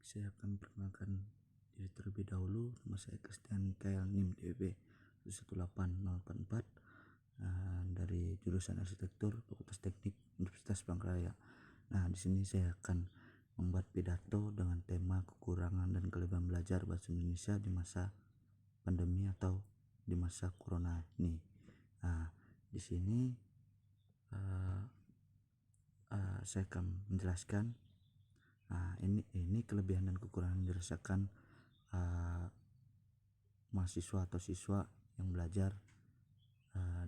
Saya akan perkenalkan diri terlebih dahulu. Nama saya Christian Mikael NIM DB 18084 dari jurusan Arsitektur Fakultas Teknik Universitas Palangkaraya. Nah, di sini saya akan membuat pidato dengan tema kekurangan dan kelebihan belajar bahasa Indonesia di masa pandemi atau di masa corona ini. Nah, di sini saya akan menjelaskan ini kelebihan dan kekurangan yang dirasakan mahasiswa atau siswa yang belajar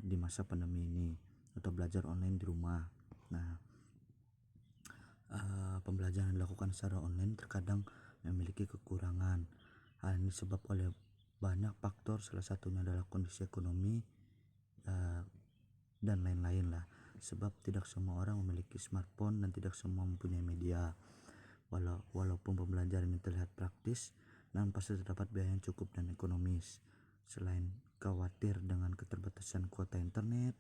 di masa pandemi ini atau belajar online di rumah. Nah, pembelajaran yang dilakukan secara online terkadang memiliki kekurangan. Hal ini disebab oleh banyak faktor, salah satunya adalah kondisi ekonomi dan lain-lain lah. Sebab tidak semua orang memiliki smartphone dan tidak semua mempunyai media. Walaupun pembelajaran ini terlihat praktis, namun pasti terdapat biaya yang cukup dan ekonomis. Selain khawatir dengan keterbatasan kuota internet,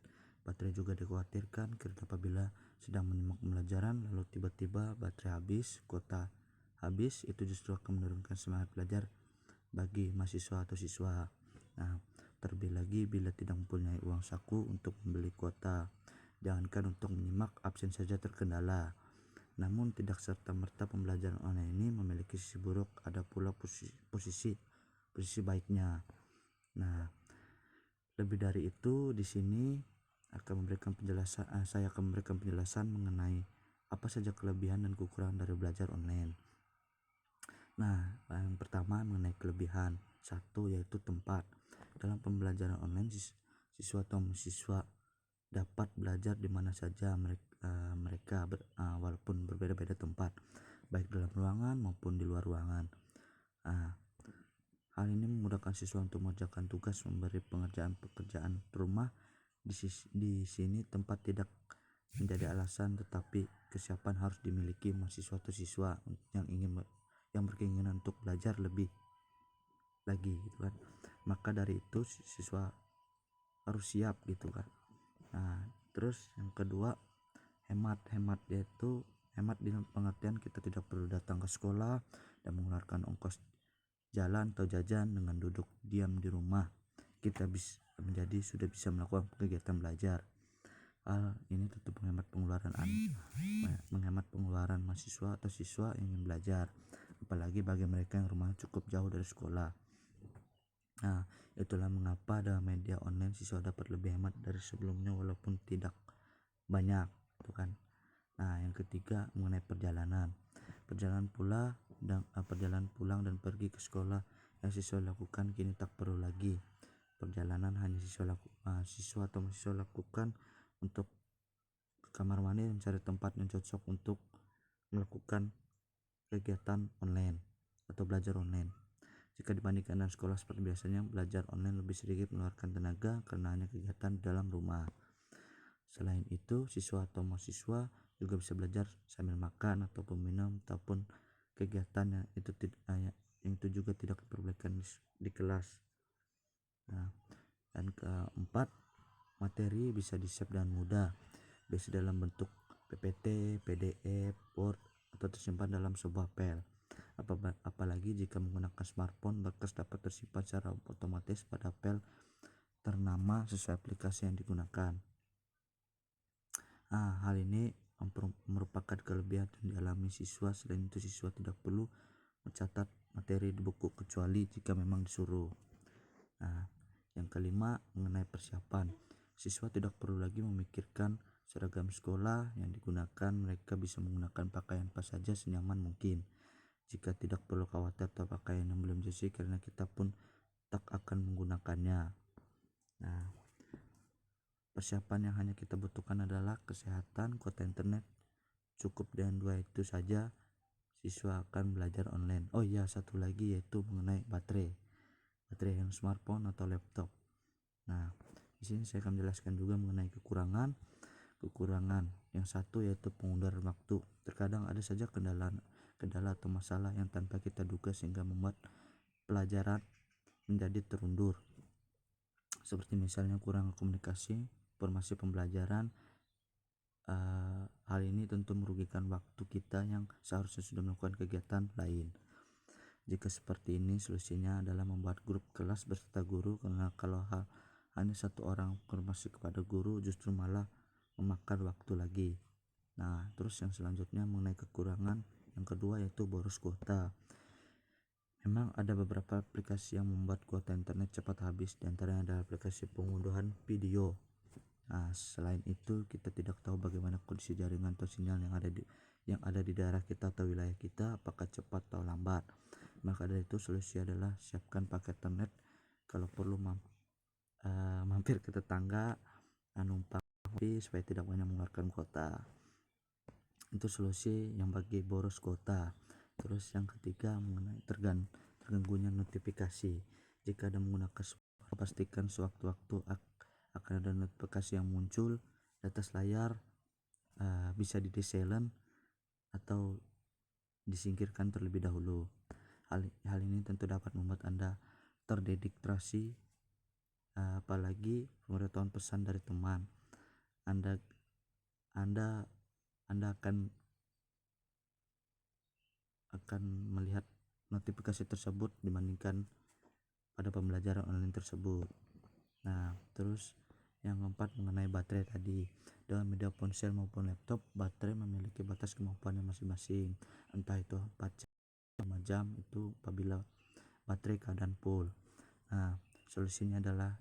baterai juga dikhawatirkan karena apabila sedang menyimak pembelajaran lalu tiba-tiba baterai habis, kuota habis, itu justru akan menurunkan semangat belajar bagi mahasiswa atau siswa. Nah, terlebih lagi bila tidak mempunyai uang saku untuk membeli kuota, jangankan untuk menyimak, absen saja terkendala. Namun tidak serta-merta pembelajaran online ini memiliki sisi buruk, ada pula posisi baiknya. Nah, lebih dari itu di sini saya akan memberikan penjelasan mengenai apa saja kelebihan dan kekurangan dari belajar online. Nah, yang pertama mengenai kelebihan. Satu, yaitu tempat. Dalam pembelajaran online, siswa atau mahasiswa dapat belajar di mana saja mereka walaupun berbeda-beda tempat, baik dalam ruangan maupun di luar ruangan. Hal ini memudahkan siswa untuk mengerjakan tugas, memberi pekerjaan rumah. Di sini tempat tidak menjadi alasan, tetapi kesiapan harus dimiliki mahasiswa atau siswa yang berkeinginan untuk belajar lebih lagi gitu kan. Maka dari itu siswa harus siap gitu kan. Nah, terus yang kedua, hemat yaitu hemat dalam pengertian kita tidak perlu datang ke sekolah dan mengeluarkan ongkos jalan atau jajan. Dengan duduk diam di rumah kita sudah bisa melakukan kegiatan belajar. Hal ini tentu menghemat pengeluaran mahasiswa atau siswa yang ingin belajar, apalagi bagi mereka yang rumahnya cukup jauh dari sekolah. Nah, itulah mengapa dalam media online siswa dapat lebih hemat dari sebelumnya walaupun tidak banyak, gitu kan. Nah, yang ketiga mengenai perjalanan pulang dan pergi ke sekolah yang siswa lakukan kini tak perlu lagi. Perjalanan hanya siswa atau mahasiswa lakukan untuk ke kamar mandi dan mencari tempat yang cocok untuk melakukan kegiatan online atau belajar online. Jika dibandingkan dengan sekolah seperti biasanya, belajar online lebih sedikit mengeluarkan tenaga karena hanya kegiatan dalam rumah. Selain itu, siswa atau mahasiswa juga bisa belajar sambil makan ataupun minum ataupun kegiatan yang itu juga tidak diperbolehkan di kelas. Nah, dan keempat, materi bisa di-save dengan mudah, bisa dalam bentuk PPT, PDF, Word atau tersimpan dalam sebuah file. Apalagi jika menggunakan smartphone, berkas dapat tersimpan secara otomatis pada file ternama sesuai aplikasi yang digunakan. Hal ini merupakan kelebihan yang dialami siswa. Selain itu, siswa tidak perlu mencatat materi di buku kecuali jika memang disuruh. Yang kelima mengenai persiapan. Siswa tidak perlu lagi memikirkan seragam sekolah yang digunakan. Mereka bisa menggunakan pakaian apa saja senyaman mungkin. Jika tidak perlu khawatir atau pakaian yang belum sesuai karena kita pun tak akan menggunakannya. Nah, persiapan yang hanya kita butuhkan adalah kesehatan, kuota internet. Cukup dengan dua itu saja siswa akan belajar online. Oh iya, satu lagi yaitu mengenai baterai yang smartphone atau laptop. Nah, di sini saya akan menjelaskan juga mengenai kekurangan. Yang satu yaitu pengunduran waktu. Terkadang ada saja kendala atau masalah yang tanpa kita duga sehingga membuat pelajaran menjadi terundur. Seperti misalnya kurang komunikasi, informasi pembelajaran, Hal ini tentu merugikan waktu kita yang seharusnya sudah melakukan kegiatan lain. Jika seperti ini, solusinya adalah membuat grup kelas beserta guru, karena kalau hanya satu orang konfirmasi kepada guru justru malah memakan waktu lagi. Nah, terus yang selanjutnya mengenai kekurangan yang kedua yaitu boros kuota. Memang ada beberapa aplikasi yang membuat kuota internet cepat habis, diantaranya adalah aplikasi pengunduhan video. Nah, selain itu kita tidak tahu bagaimana kondisi jaringan atau sinyal yang ada di daerah kita atau wilayah kita, apakah cepat atau lambat. Maka dari itu solusi adalah siapkan paket internet, kalau perlu mampir ke tetangga, numpang supaya tidak banyak mengeluarkan kuota. Itu solusi yang bagi boros kuota. Terus yang ketiga mengenai terganggunya notifikasi. Jika Anda menggunakan pastikan sewaktu-waktu akan ada notifikasi yang muncul di atas layar, bisa di silent atau disingkirkan terlebih dahulu. Hal ini tentu dapat membuat Anda terdistraksi, apalagi pemberitahuan pesan dari teman. Anda akan melihat notifikasi tersebut dibandingkan pada pembelajaran online tersebut. Nah, terus yang keempat mengenai baterai tadi. Dalam media ponsel maupun laptop, baterai memiliki batas kemampuannya masing-masing, entah itu 4 jam, 5 jam itu apabila baterai keadaan full. Nah, solusinya adalah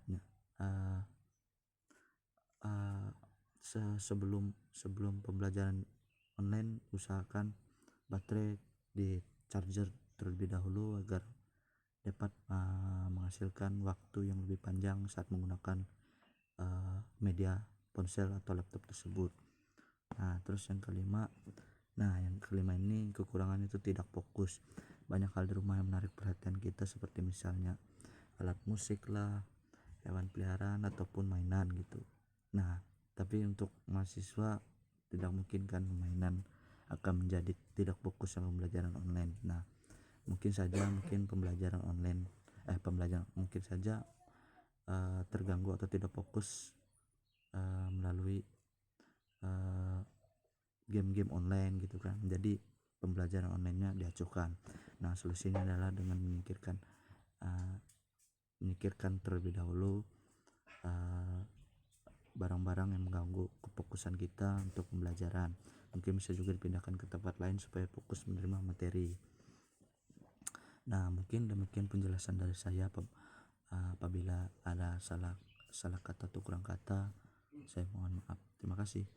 sebelum pembelajaran online usahakan baterai di charger terlebih dahulu agar dapat menghasilkan waktu yang lebih panjang saat menggunakan media ponsel atau laptop tersebut. Nah, terus yang kelima ini kekurangan itu tidak fokus. Banyak hal di rumah yang menarik perhatian kita, seperti misalnya alat musik lah, hewan peliharaan ataupun mainan gitu. Nah, tapi untuk mahasiswa tidak mungkin kan mainan akan menjadi tidak fokus sama pembelajaran online. Nah, mungkin pembelajaran online mungkin saja terganggu atau tidak fokus melalui game-game online gitu kan. Jadi pembelajaran onlinenya diacuhkan. Nah, solusinya adalah dengan memikirkan terlebih dahulu barang-barang yang mengganggu kefokusan kita untuk pembelajaran. Mungkin bisa juga dipindahkan ke tempat lain supaya fokus menerima materi. Nah, mungkin demikian penjelasan dari saya. Apabila ada salah kata atau kurang kata, saya mohon maaf. Terima kasih.